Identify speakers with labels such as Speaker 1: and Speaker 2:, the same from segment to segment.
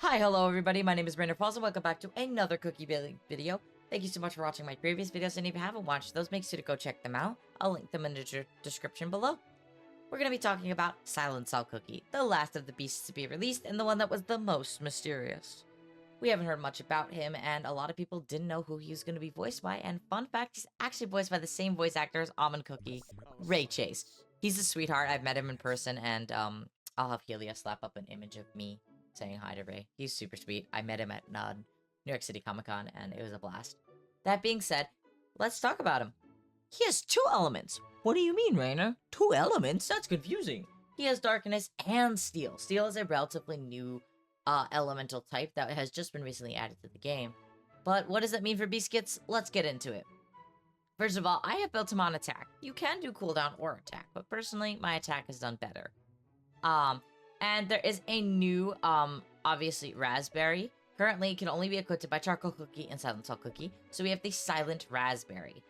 Speaker 1: Hi, hello everybody, my name is RainerFalls and welcome back to another cookie building video. Thank you so much for watching my previous videos, and if you haven't watched those, make sure to go check them out. I'll link them in the description below. We're going to be talking about Silent Salt Cookie, the last of the beasts to be released, and the one that was the most mysterious. We haven't heard much about him, and a lot of people didn't know who he was going to be voiced by, and fun fact, he's actually voiced by the same voice actor as Almond Cookie, Ray Chase. He's a sweetheart, I've met him in person, and I'll have Helia slap up an image of me saying hi to Ray. He's super sweet. I met him at New York City Comic Con, and it was a blast. That being said, let's talk about him. He has two elements. What do you mean, Rainer? Two elements? That's confusing. He has darkness and steel. Steel is a relatively new elemental type that has just been recently added to the game. But what does that mean for Biscuits? Let's get into it. First of all, I have built him on attack. You can do cooldown or attack, but personally, my attack is done better. And there is a new, obviously, raspberry. Currently, it can only be equipped by Charcoal Cookie and Silent Salt Cookie, so we have the Silent Raspberry.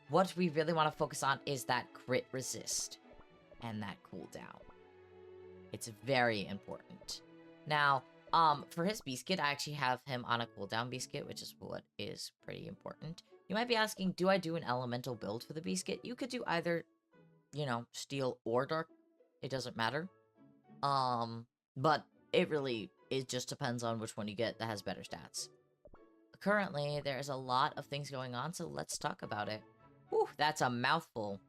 Speaker 1: What we really want to focus on is that crit resist and that cooldown. It's very important. Now, for his Biscuit, I actually have him on a cooldown Biscuit, which is what is pretty important. You might be asking, do I do an elemental build for the Biscuit? You could do either, you know, steel or dark. It doesn't matter. But it just depends on which one you get that has better stats. Currently, there's a lot of things going on, so let's talk about it. Whew, that's a mouthful.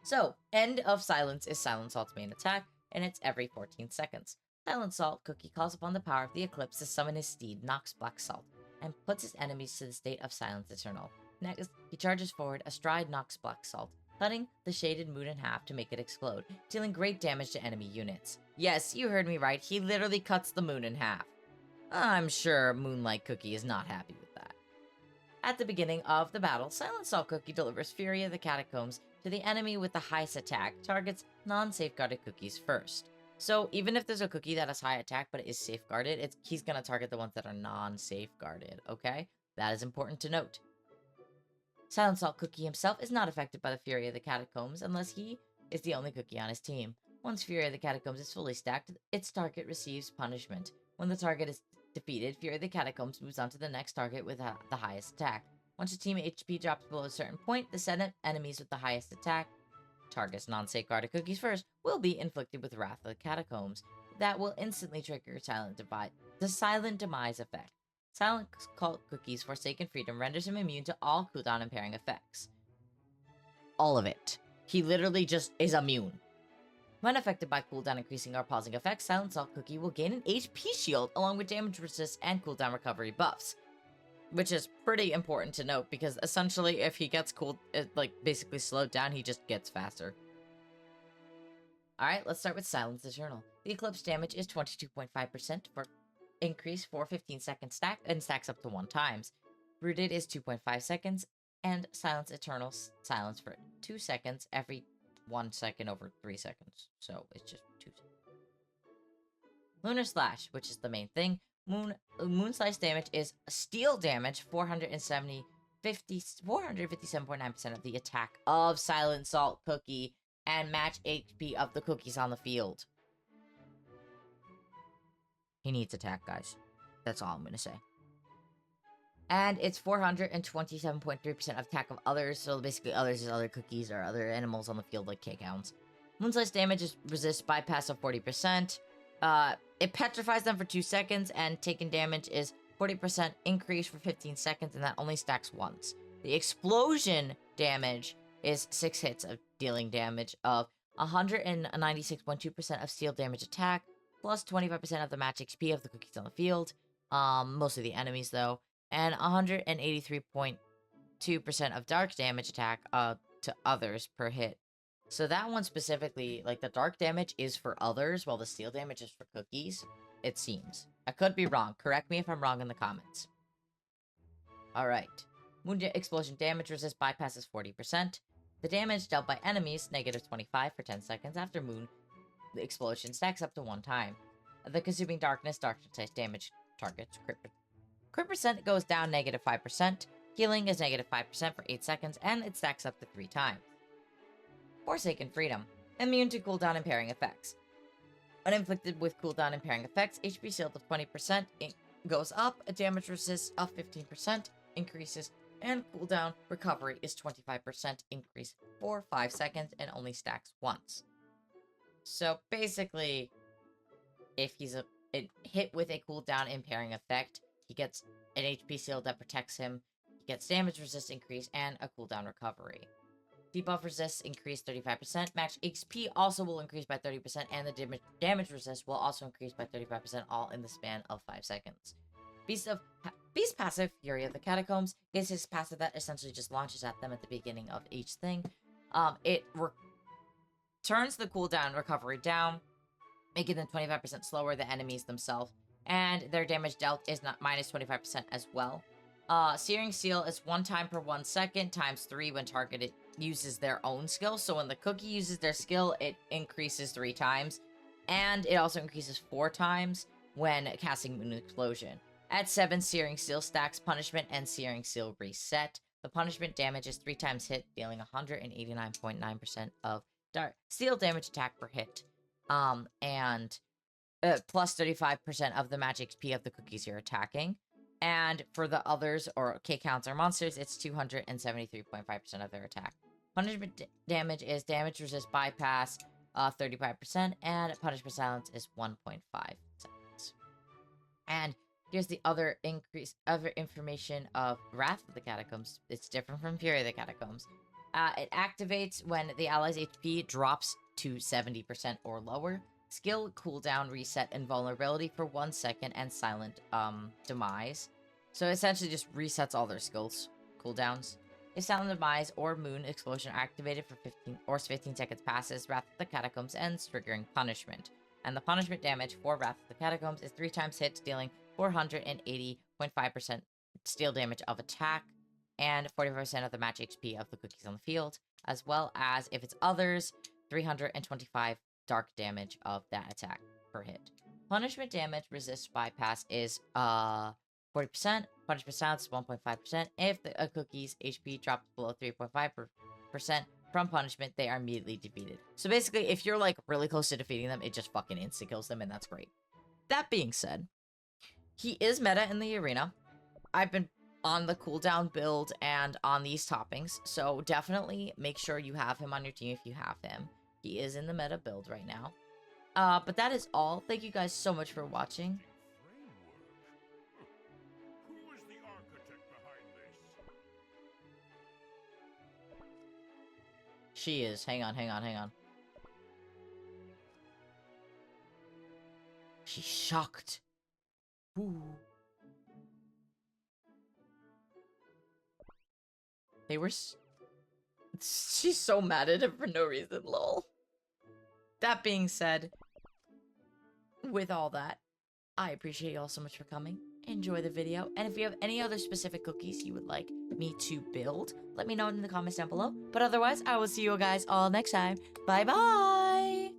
Speaker 1: So, End of Silence is Silent Salt's main attack, and it's every 14 seconds. Silent Salt Cookie calls upon the power of the Eclipse to summon his steed, Nox Black Salt, and puts his enemies to the state of Silence Eternal. Next, he charges forward astride Nox Black Salt, cutting the shaded moon in half to make it explode, dealing great damage to enemy units. Yes, you heard me right, he literally cuts the moon in half. I'm sure Moonlight Cookie is not happy with that. At the beginning of the battle, Silent Salt Cookie delivers Fury of the Catacombs to the enemy with the highest attack, targets non-safeguarded cookies first. So even if there's a cookie that has high attack but is safeguarded, he's gonna target the ones that are non-safeguarded, okay? That is important to note. Silent Salt Cookie himself is not affected by the Fury of the Catacombs unless he is the only cookie on his team. Once Fury of the Catacombs is fully stacked, its target receives punishment. When the target is defeated, Fury of the Catacombs moves on to the next target with the highest attack. Once your team HP drops below a certain point, the set enemies with the highest attack, targets non-safeguarded cookies first, will be inflicted with Wrath of the Catacombs. That will instantly trigger the Silent Demise effect. Silent Salt Cookie's Forsaken Freedom renders him immune to all cooldown impairing effects. All of it. He literally just is immune. When affected by cooldown increasing or pausing effects, Silent Salt Cookie will gain an HP shield along with damage resist and cooldown recovery buffs. Which is pretty important to note because essentially if he gets basically slowed down, he just gets faster. Alright, let's start with Silence Eternal. The Eclipse damage is 22.5% for increase for 15 seconds stack and stacks up to 1 times. Rooted is 2.5 seconds, and Silence Eternal silence for 2 seconds every 1 second over 3 seconds. So it's just 2 seconds. Lunar Slash, which is the main thing. Moon Slice damage is steel damage, 457.9% of the attack of Silent Salt Cookie, and match HP of the cookies on the field. He needs attack, guys. That's all I'm going to say. And it's 427.3% of attack of others. So basically others is other cookies or other animals on the field like K-Hounds. Moonslice damage is resist bypass of 40%. It petrifies them for 2 seconds. And taken damage is 40% increase for 15 seconds. And that only stacks once. The explosion damage is 6 hits of dealing damage of 196.2% of steel damage attack. Plus 25% of the match HP of the cookies on the field. Mostly the enemies, though. And 183.2% of dark damage attack to others per hit. So that one specifically, like, the dark damage is for others, while the steel damage is for cookies. It seems. I could be wrong. Correct me if I'm wrong in the comments. Alright. Moon Explosion damage resist bypasses 40%. The damage dealt by enemies, negative 25 for 10 seconds after Moon. The explosion stacks up to 1 time. The Consuming Darkness damage targets crit percent goes down negative 5%. Healing is negative 5% for 8 seconds, and it stacks up to 3 times. Forsaken Freedom. Immune to cooldown impairing effects. Uninflicted with cooldown impairing effects, HP shield of 20% goes up, a damage resist of 15% increases, and cooldown recovery is 25% increase for 5 seconds and only stacks once. So basically, if he's hit with a cooldown impairing effect, he gets an HP shield that protects him, he gets damage resist increase, and a cooldown recovery. Debuff resist increase 35%, max XP also will increase by 30%, and the damage resist will also increase by 35%, all in the span of 5 seconds. Beast passive, Fury of the Catacombs, is his passive that essentially just launches at them at the beginning of each thing. It turns the cooldown recovery down, making them 25% slower than enemies themselves, and their damage dealt is not minus 25% as well. Searing Seal is 1 time per 1 second, times 3 when targeted uses their own skill. So when the cookie uses their skill, it increases 3 times, and it also increases 4 times when casting Moon Explosion. At 7, Searing Seal stacks Punishment and Searing Seal reset. The Punishment damage is 3 times hit, dealing 189.9% of steel damage attack per hit. And plus 35% of the magic XP of the cookies you're attacking. And for the others, or K-counts or monsters, it's 273.5% of their attack. Punishment damage is damage resist bypass, 35%, and punishment silence is 1.5 seconds. And here's the other information of Wrath of the Catacombs. It's different from Fury of the Catacombs. It activates when the ally's HP drops to 70% or lower. Skill cooldown reset invulnerability for 1 second and silent demise. So it essentially just resets all their skills cooldowns. If silent demise or moon explosion are activated for 15 seconds passes, Wrath of the Catacombs ends, triggering punishment. And the punishment damage for Wrath of the Catacombs is 3 times hits, dealing 480.5% steel damage of attack, and 45% of the match HP of the cookies on the field, as well as, if it's others, 325 dark damage of that attack per hit. Punishment damage resist bypass is 40%. Punishment silence is 1.5%. If a cookie's HP drops below 3.5% from punishment, they are immediately defeated. So basically, if you're like really close to defeating them, it just fucking insta kills them, and that's great. That being said, he is meta in the arena. I've been on the cooldown build and on these toppings, so definitely make sure you have him on your team if you have him. He is in the meta build right now. But that is all. Thank you guys so much for watching.
Speaker 2: Who is the architect behind this?
Speaker 1: She is. Hang on. She's shocked. Ooh. They were... She's so mad at him for no reason, lol. That being said, with all that, I appreciate you all so much for coming. Enjoy the video, and if you have any other specific cookies you would like me to build, let me know in the comments down below. But otherwise, I will see you guys all next time. Bye-bye!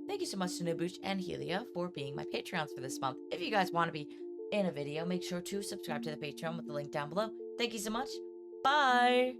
Speaker 1: Thank you so much to Nubush and Helia for being my Patreons for this month. If you guys want to be in a video, make sure to subscribe to the Patreon with the link down below. Thank you so much. Bye!